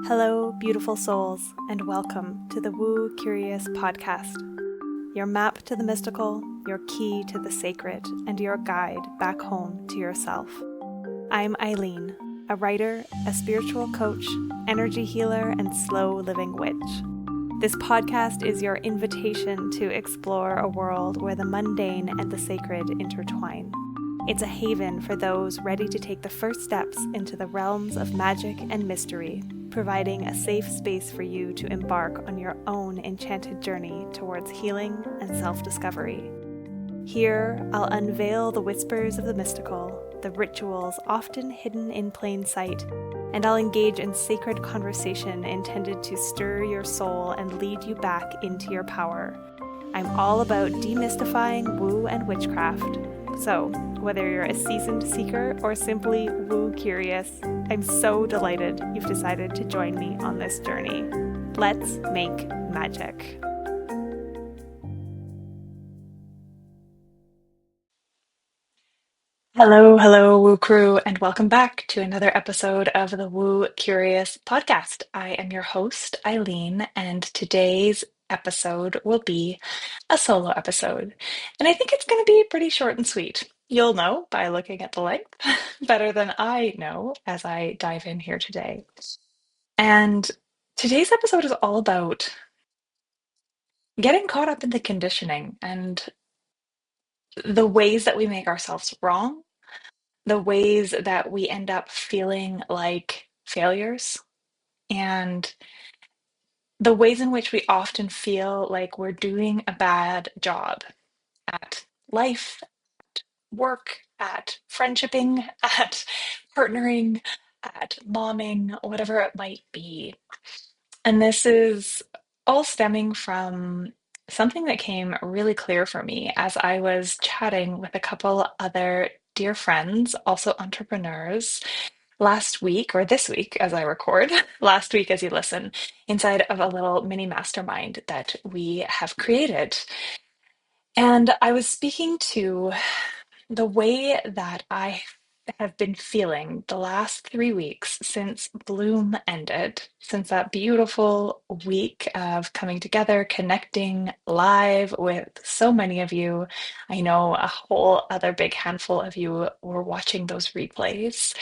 Hello, beautiful souls, and welcome to the Woo Curious podcast, your map to the mystical, your key to the sacred, and your guide back home to yourself. I'm Eileen, a writer, a spiritual coach, energy healer, and slow living witch. This podcast is your invitation to explore a world where the mundane and the sacred intertwine. It's a haven for those ready to take the first steps into the realms of magic and mystery, providing a safe space for you to embark on your own enchanted journey towards healing and self-discovery. Here, I'll unveil the whispers of the mystical, the rituals often hidden in plain sight, and I'll engage in sacred conversation intended to stir your soul and lead you back into your power. I'm all about demystifying woo and witchcraft. So, whether you're a seasoned seeker or simply woo curious, I'm so delighted you've decided to join me on this journey. Let's make magic. Hello, Woo Crew, and welcome back to another episode of the Woo Curious podcast. I am your host, Eileen, and today's episode will be a solo episode. And I think it's going to be pretty short and sweet. You'll know by looking at the length better than I know as I dive in here today. And today's episode is all about getting caught up in the conditioning and the ways that we make ourselves wrong, the ways that we end up feeling like failures, and the ways in which we often feel like we're doing a bad job at life, work, at friendshipping, at partnering, at momming, whatever it might be. And this is all stemming from something that came really clear for me as I was chatting with a couple other dear friends, also entrepreneurs, last week or this week as I record, last week as you listen, inside of a little mini mastermind that we have created. And I was speaking to the way that I have been feeling the last 3 weeks since Bloom ended, since that beautiful week of coming together, connecting live with so many of you. I know a whole other big handful of you were watching those replays.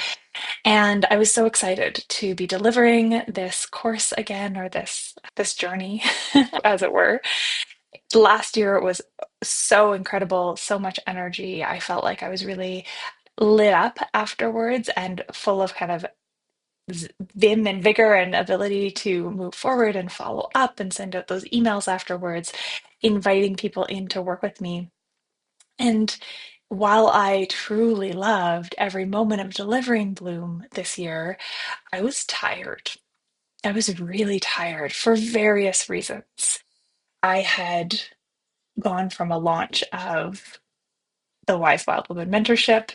And I was so excited to be delivering this course again, or this journey, as it were. Last year it was so incredible, so much energy. I felt like I was really lit up afterwards and full of kind of vim and vigor and ability to move forward and follow up and send out those emails afterwards, inviting people in to work with me. And while I truly loved every moment of delivering Bloom this year, I was tired. I was really tired for various reasons. I had gone from a launch of the Wise Wild Woman mentorship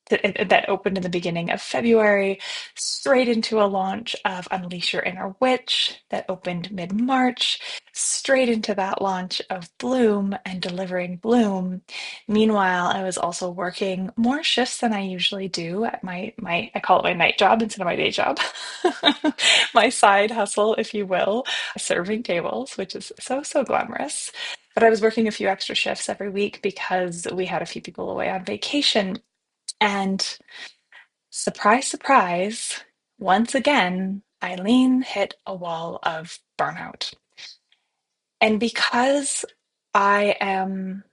that opened in the beginning of February, straight into a launch of Unleash Your Inner Witch that opened mid-March, straight into that launch of Bloom and delivering Bloom. Meanwhile, I was also working more shifts than I usually do at my I call it my night job instead of my day job. My side hustle, if you will, serving tables, which is so glamorous. But I was working a few extra shifts every week because we had a few people away on vacation. And surprise, surprise, once again, Eileen hit a wall of burnout. And because I am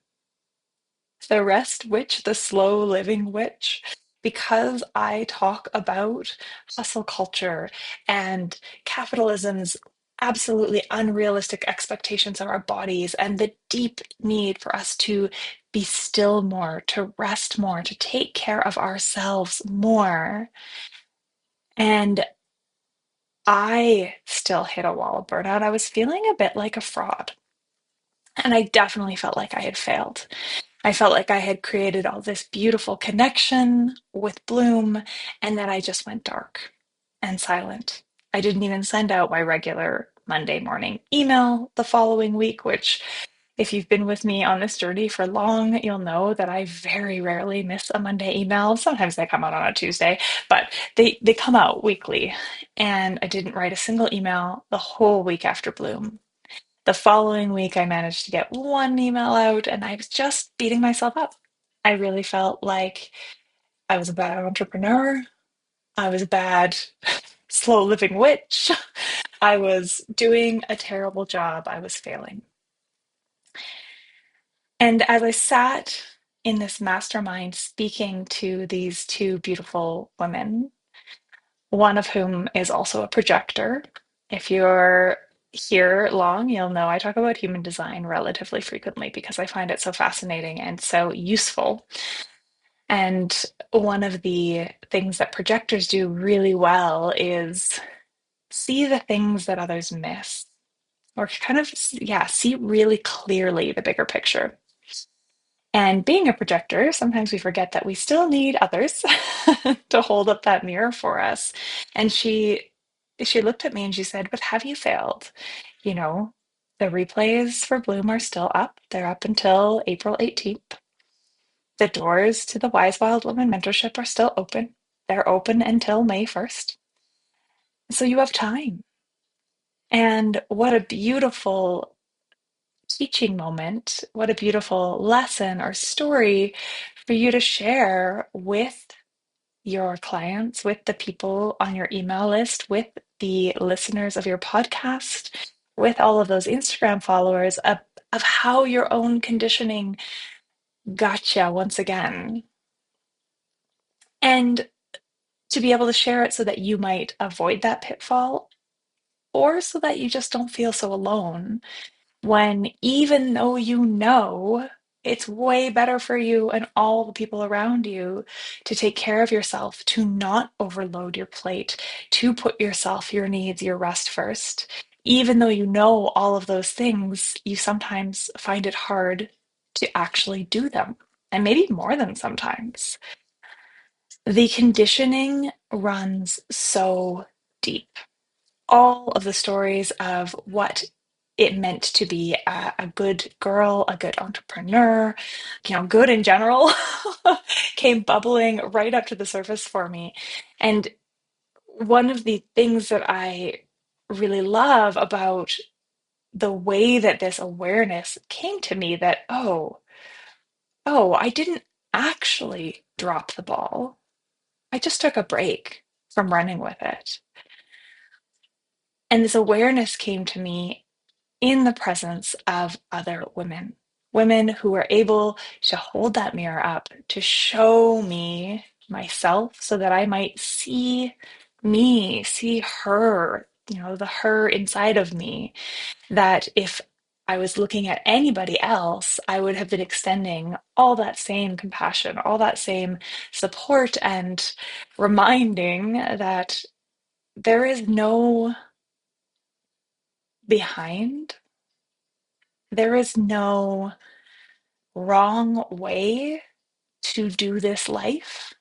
the rest witch, the slow living witch, because I talk about hustle culture and capitalism's absolutely unrealistic expectations of our bodies and the deep need for us to be still more, to rest more, to take care of ourselves more. And I still hit a wall of burnout. I was feeling a bit like a fraud. And I definitely felt like I had failed. I felt like I had created all this beautiful connection with Bloom, and then I just went dark and silent. I didn't even send out my regular Monday morning email the following week, which If you've been with me on this journey for long, you'll know that I very rarely miss a Monday email. Sometimes they come out on a Tuesday, but they come out weekly. And I didn't write a single email the whole week after Bloom. The following week, I managed to get one email out, and I was just beating myself up. I really felt like I was a bad entrepreneur. I was a bad slow living witch. I was doing a terrible job. I was failing. And as I sat in this mastermind speaking to these two beautiful women, one of whom is also a projector. If you're here long, you'll know I talk about human design relatively frequently because I find it so fascinating and so useful. And one of the things that projectors do really well is see the things that others miss, or kind of, yeah, see really clearly the bigger picture. And being a projector, sometimes we forget that we still need others to hold up that mirror for us. And she looked at me and she said, "But have you failed? You know, the replays for Bloom are still up. They're up until April 18th. The doors to the Wise Wild Woman mentorship are still open. They're open until May 1st. So you have time." And what a beautiful teaching moment. What a beautiful lesson or story for you to share with your clients, with the people on your email list, with the listeners of your podcast, with all of those Instagram followers of how your own conditioning gotcha once again. And to be able to share it so that you might avoid that pitfall or so that you just don't feel so alone when even though you know it's way better for you and all the people around you to take care of yourself, to not overload your plate, to put yourself, your needs, your rest first. Even though you know all of those things, you sometimes find it hard to actually do them. And maybe more than sometimes. The conditioning runs so deep. All of the stories of what it meant to be a good girl, a good entrepreneur, good in general, came bubbling right up to the surface for me. And one of the things that I really love about the way that this awareness came to me that, oh, I didn't actually drop the ball. I just took a break from running with it. And this awareness came to me in the presence of other women, women who were able to hold that mirror up to show me myself so that I might see me, see her, the her inside of me. That if I was looking at anybody else, I would have been extending all that same compassion, all that same support, and reminding that there is no behind. There is no wrong way to do this life.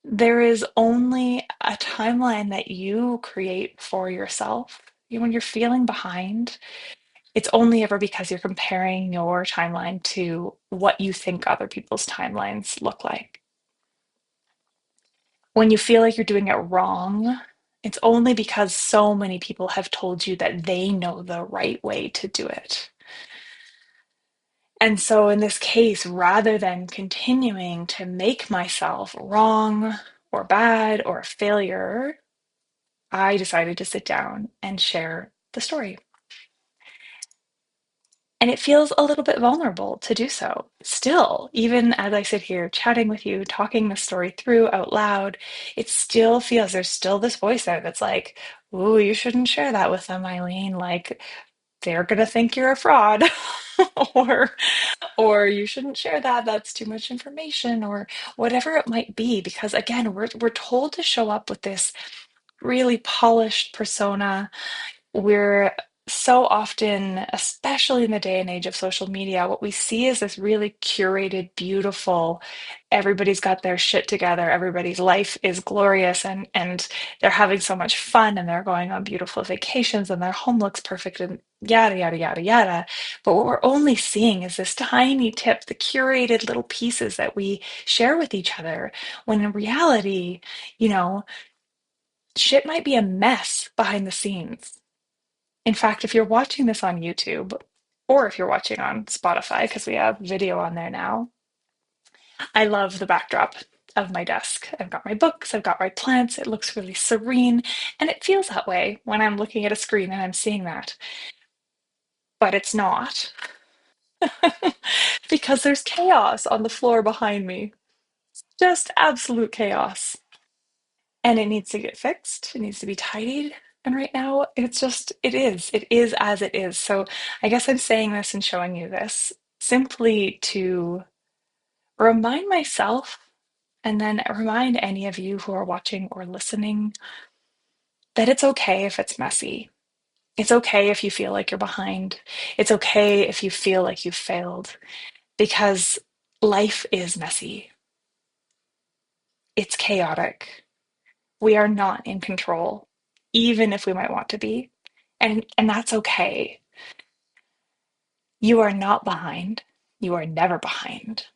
There is only a timeline that you create for yourself. When you're feeling behind, it's only ever because you're comparing your timeline to what you think other people's timelines look like. When you feel like you're doing it wrong, it's only because so many people have told you that they know the right way to do it. And so in this case, rather than continuing to make myself wrong or bad or a failure, I decided to sit down and share the story. And it feels a little bit vulnerable to do so. Still, even as I sit here chatting with you, talking the story through out loud, it still feels there's still this voice there that's like, "Ooh, you shouldn't share that with them, Eileen. Like, they're gonna think you're a fraud." or or you shouldn't share that, that's too much information, or whatever it might be, because again, we're told to show up with this really polished persona. We're so often, especially in the day and age of social media, what we see is this really curated, beautiful, everybody's got their shit together, everybody's life is glorious, and they're having so much fun, and they're going on beautiful vacations, and their home looks perfect, and yada, yada, yada, yada. But what we're only seeing is this tiny tip, the curated little pieces that we share with each other, when in reality, you know, shit might be a mess behind the scenes. In fact, if you're watching this on YouTube, or if you're watching on Spotify, because we have video on there now, I love the backdrop of my desk. I've got my books, I've got my plants, it looks really serene, and it feels that way when I'm looking at a screen and I'm seeing that. But it's not because there's chaos on the floor behind me. Just absolute chaos. And it needs to get fixed, it needs to be tidied. And right now, it is as it is. So I guess I'm saying this and showing you this simply to remind myself and then remind any of you who are watching or listening that it's okay if it's messy. It's okay if you feel like you're behind. It's okay if you feel like you've failed because life is messy. It's chaotic. We are not in control, even if we might want to be. And that's okay. You are not behind. You are never behind.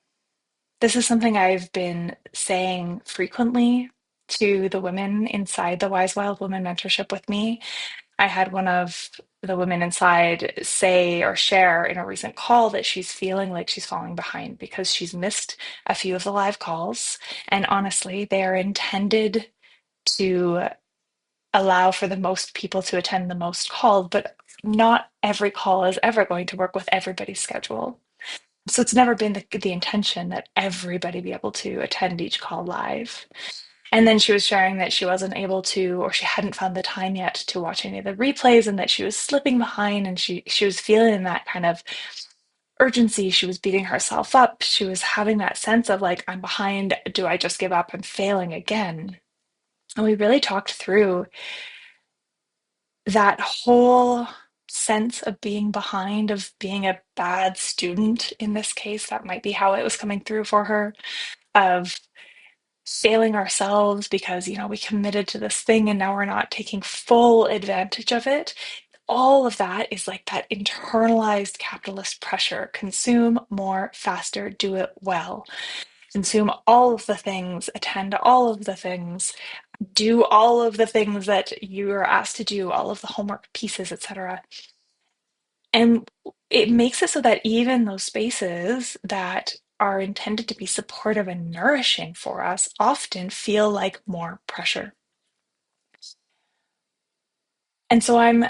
This is something I've been saying frequently to the women inside the Wise Wild Woman mentorship with me. I had one of the women inside say or share in a recent call that she's feeling like she's falling behind because she's missed a few of the live calls. And honestly, they are intended to allow for the most people to attend the most calls, but not every call is ever going to work with everybody's schedule. So it's never been the intention that everybody be able to attend each call live. And then she was sharing that she wasn't able to, or she hadn't found the time yet to watch any of the replays, and that she was slipping behind, and she was feeling that kind of urgency. She was beating herself up. She was having that sense of like, I'm behind. Do I just give up? I'm failing again. And we really talked through that whole sense of being behind, of being a bad student in this case. That might be how it was coming through for her, of failing ourselves because, we committed to this thing and now we're not taking full advantage of it. All of that is like that internalized capitalist pressure. Consume more, faster, do it well. Consume all of the things, attend to all of the things, do all of the things that you are asked to do, all of the homework pieces, etc. And it makes it so that even those spaces that are intended to be supportive and nourishing for us often feel like more pressure. And so I'm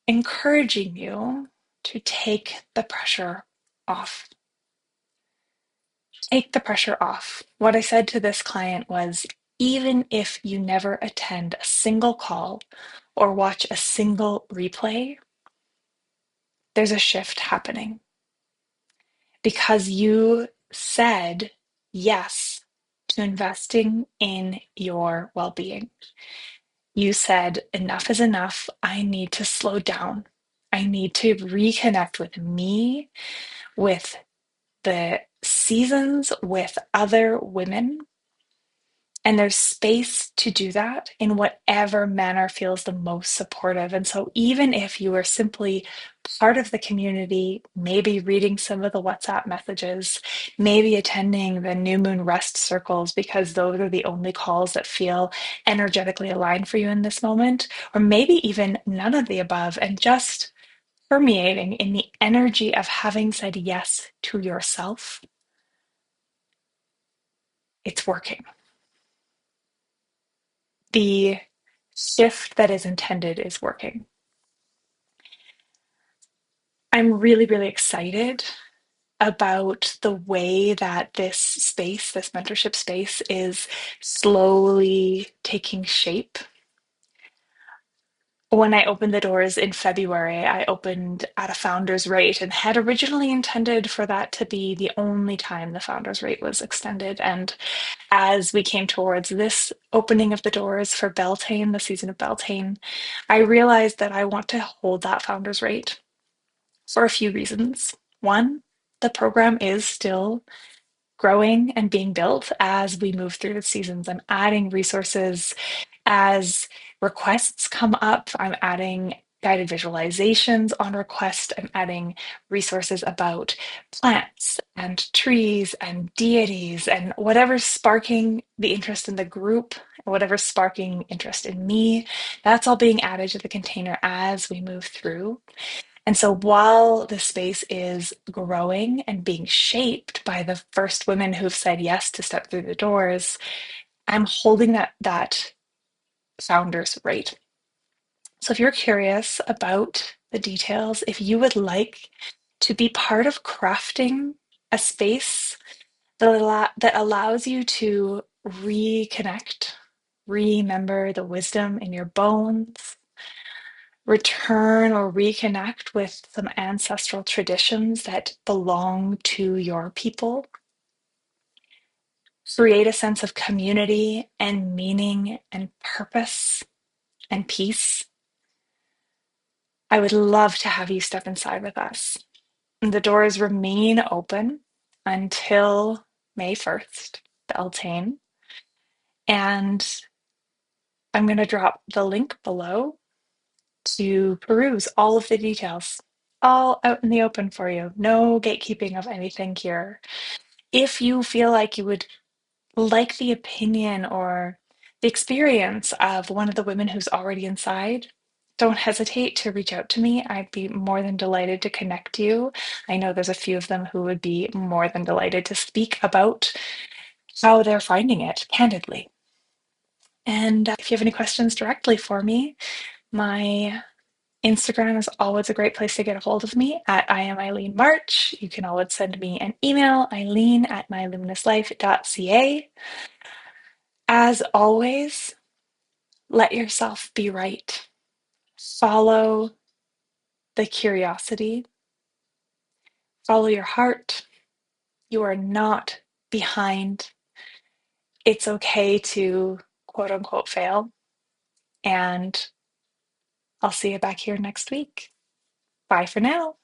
encouraging you to take the pressure off. Take the pressure off. What I said to this client was, even if you never attend a single call or watch a single replay, there's a shift happening because you said yes to investing in your well being. You said, enough is enough. I need to slow down. I need to reconnect with me, with the seasons, with other women. And there's space to do that in whatever manner feels the most supportive. And so, even if you are simply part of the community, maybe reading some of the WhatsApp messages, maybe attending the new moon rest circles, because those are the only calls that feel energetically aligned for you in this moment, or maybe even none of the above, and just permeating in the energy of having said yes to yourself, it's working. The shift that is intended is working. I'm really, really excited about the way that this space, this mentorship space, is slowly taking shape. When I opened the doors in February, I opened at a founder's rate and had originally intended for that to be the only time the founder's rate was extended. And as we came towards this opening of the doors for Beltane, the season of Beltane, I realized that I want to hold that founder's rate for a few reasons. One, the program is still growing and being built as we move through the seasons. I'm adding resources as requests come up. I'm adding guided visualizations on request. I'm adding resources about plants and trees and deities and whatever's sparking the interest in the group, whatever's sparking interest in me. That's all being added to the container as we move through. And so while the space is growing and being shaped by the first women who've said yes to step through the doors, I'm holding that founder's rate. So if you're curious about the details, if you would like to be part of crafting a space that allows you to reconnect, remember the wisdom in your bones, return or reconnect with some ancestral traditions that belong to your people, create a sense of community and meaning and purpose and peace, I would love to have you step inside with us. The doors remain open until May 1st, the Eltane. And I'm going to drop the link below to peruse all of the details, all out in the open for you. No gatekeeping of anything here. If you feel like you would like the opinion or the experience of one of the women who's already inside, don't hesitate to reach out to me. I'd be more than delighted to connect you. I know there's a few of them who would be more than delighted to speak about how they're finding it candidly. And if you have any questions directly for me, my Instagram is always a great place to get a hold of me at I am Eileen March. You can always send me an email, eileen@myluminouslife.ca. As always, let yourself be right. Follow the curiosity, follow your heart. You are not behind. It's okay to quote unquote fail. And I'll see you back here next week. Bye for now.